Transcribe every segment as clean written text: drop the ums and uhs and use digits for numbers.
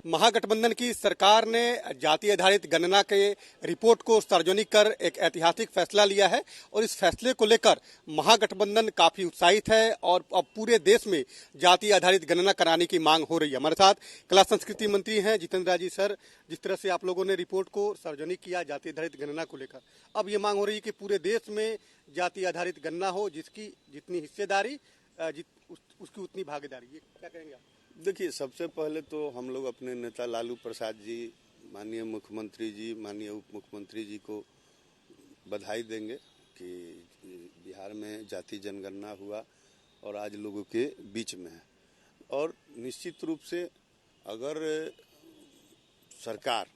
महागठबंधन की सरकार ने जाति आधारित गणना के रिपोर्ट को सार्वजनिक कर एक ऐतिहासिक फैसला लिया है और इस फैसले को लेकर महागठबंधन काफी उत्साहित है और अब पूरे देश में जाति आधारित गणना कराने की मांग हो रही है। हमारे साथ कला संस्कृति मंत्री हैं जितेंद्र राय जी। सर, जिस तरह से आप लोगों ने रिपोर्ट को सार्वजनिक किया जाति आधारित गणना को लेकर, अब ये मांग हो रही है कि पूरे देश में जाति आधारित गणना हो, जिसकी जितनी हिस्सेदारी उसकी उतनी भागीदारी। ये क्या कहेंगे आप? देखिए, सबसे पहले तो हम लोग अपने नेता लालू प्रसाद जी, माननीय मुख्यमंत्री जी, माननीय उप मुख्यमंत्री जी को बधाई देंगे कि बिहार में जाति जनगणना हुआ और आज लोगों के बीच में है। और निश्चित रूप से अगर सरकार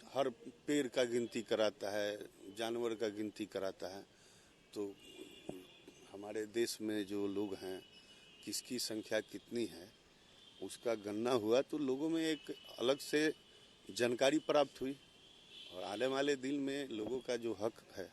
हर पेड़ का गिनती कराता है, जानवर का गिनती कराता है, तो हमारे देश में जो लोग हैं, किसकी संख्या कितनी है, उसका गणना हुआ तो लोगों में एक अलग से जानकारी प्राप्त हुई और आने वाले दिन में लोगों का जो हक है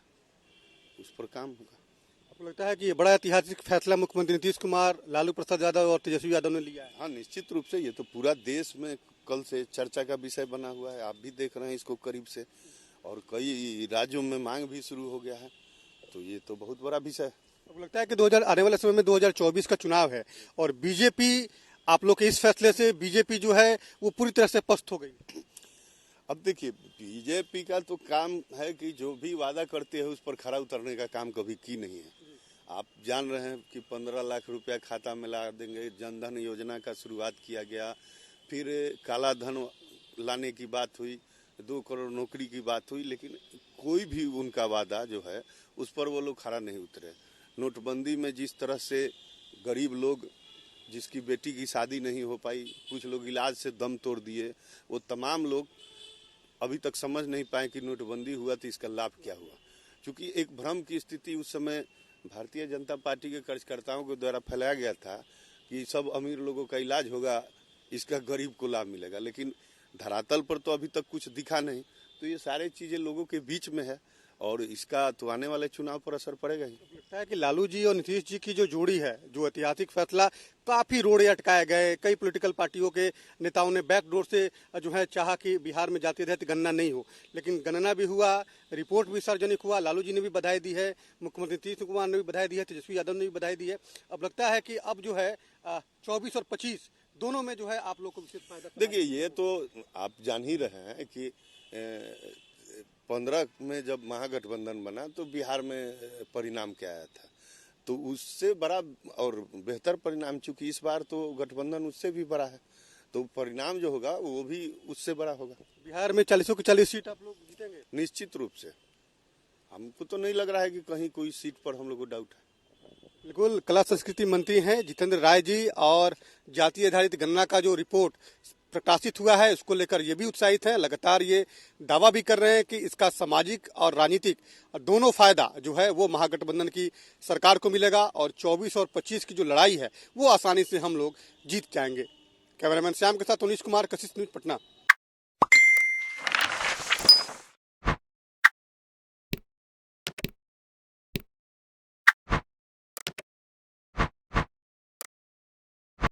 उस पर काम होगा। आपको लगता है कि ये बड़ा ऐतिहासिक फैसला मुख्यमंत्री नीतीश कुमार, लालू प्रसाद यादव और तेजस्वी यादव ने लिया है? हाँ, निश्चित रूप से ये तो पूरा देश में कल से चर्चा का विषय बना हुआ है। आप भी देख रहे हैं इसको करीब से और कई राज्यों में मांग भी शुरू हो गया है, तो ये तो बहुत बड़ा विषय है। आपको लगता है कि आने वाले समय में 2024 का चुनाव है और बीजेपी, आप लोग के इस फैसले से बीजेपी जो है वो पूरी तरह से पस्त हो गई? अब देखिए, बीजेपी का तो काम है कि जो भी वादा करते हैं उस पर खरा उतरने का काम कभी की नहीं है। आप जान रहे हैं कि 15 लाख रुपया खाता में ला देंगे, जनधन योजना का शुरुआत किया गया, फिर काला धन लाने की बात हुई, 2 करोड़ नौकरी की बात हुई, लेकिन कोई भी उनका वादा जो है उस पर वो लोग खरा नहीं उतरे। नोटबंदी में जिस तरह से गरीब लोग, जिसकी बेटी की शादी नहीं हो पाई, कुछ लोग इलाज से दम तोड़ दिए, वो तमाम लोग अभी तक समझ नहीं पाए कि नोटबंदी हुआ तो इसका लाभ क्या हुआ। क्योंकि एक भ्रम की स्थिति उस समय भारतीय जनता पार्टी के कार्यकर्ताओं के द्वारा फैलाया गया था कि सब अमीर लोगों का इलाज होगा, इसका गरीब को लाभ मिलेगा, लेकिन धरातल पर तो अभी तक कुछ दिखा नहीं। तो ये सारी चीजें लोगों के बीच में है और इसका तो आने वाले चुनाव पर असर पड़ेगा ही। लगता है कि लालू जी और नीतीश जी की जो जोड़ी है, जो ऐतिहासिक फैसला, काफी रोड़े अटकाए गए। कई पॉलिटिकल पार्टियों के नेताओं ने बैकडोर से जो है चाहा कि बिहार में जाति रहित गणना नहीं हो, लेकिन गणना भी हुआ, रिपोर्ट भी सार्वजनिक हुआ। लालू जी ने भी बधाई दी है, मुख्यमंत्री नीतीश कुमार ने भी बधाई दी है, तेजस्वी यादव ने भी बधाई दी है। अब लगता है कि अब जो है 24 और 25 दोनों में जो है आप लोग को विशेष फायदा। देखिए, ये तो आप जान ही रहे हैं कि 15 में जब महागठबंधन बना तो बिहार में परिणाम क्या आया था, तो उससे बड़ा और बेहतर परिणाम, चूंकि इस बार तो गठबंधन उससे भी बड़ा है, तो परिणाम जो होगा वो भी उससे बड़ा होगा। बिहार में 40 की 40 सीट आप लोग जीतेंगे? निश्चित रूप से। हमको तो नहीं लग रहा है कि कहीं कोई सीट पर हम लोग को डाउट है। बिल्कुल, कला संस्कृति मंत्री हैं जितेंद्र राय जी, और जाति आधारित गणना का जो रिपोर्ट प्रकाशित हुआ है उसको लेकर ये भी उत्साहित हैं। लगातार ये दावा भी कर रहे हैं कि इसका सामाजिक और राजनीतिक दोनों फायदा जो है वो महागठबंधन की सरकार को मिलेगा और 24 और 25 की जो लड़ाई है वो आसानी से हम लोग जीत जाएंगे। कैमरामैन श्याम के साथ उनीश कुमार, कशिश न्यूज, पटना।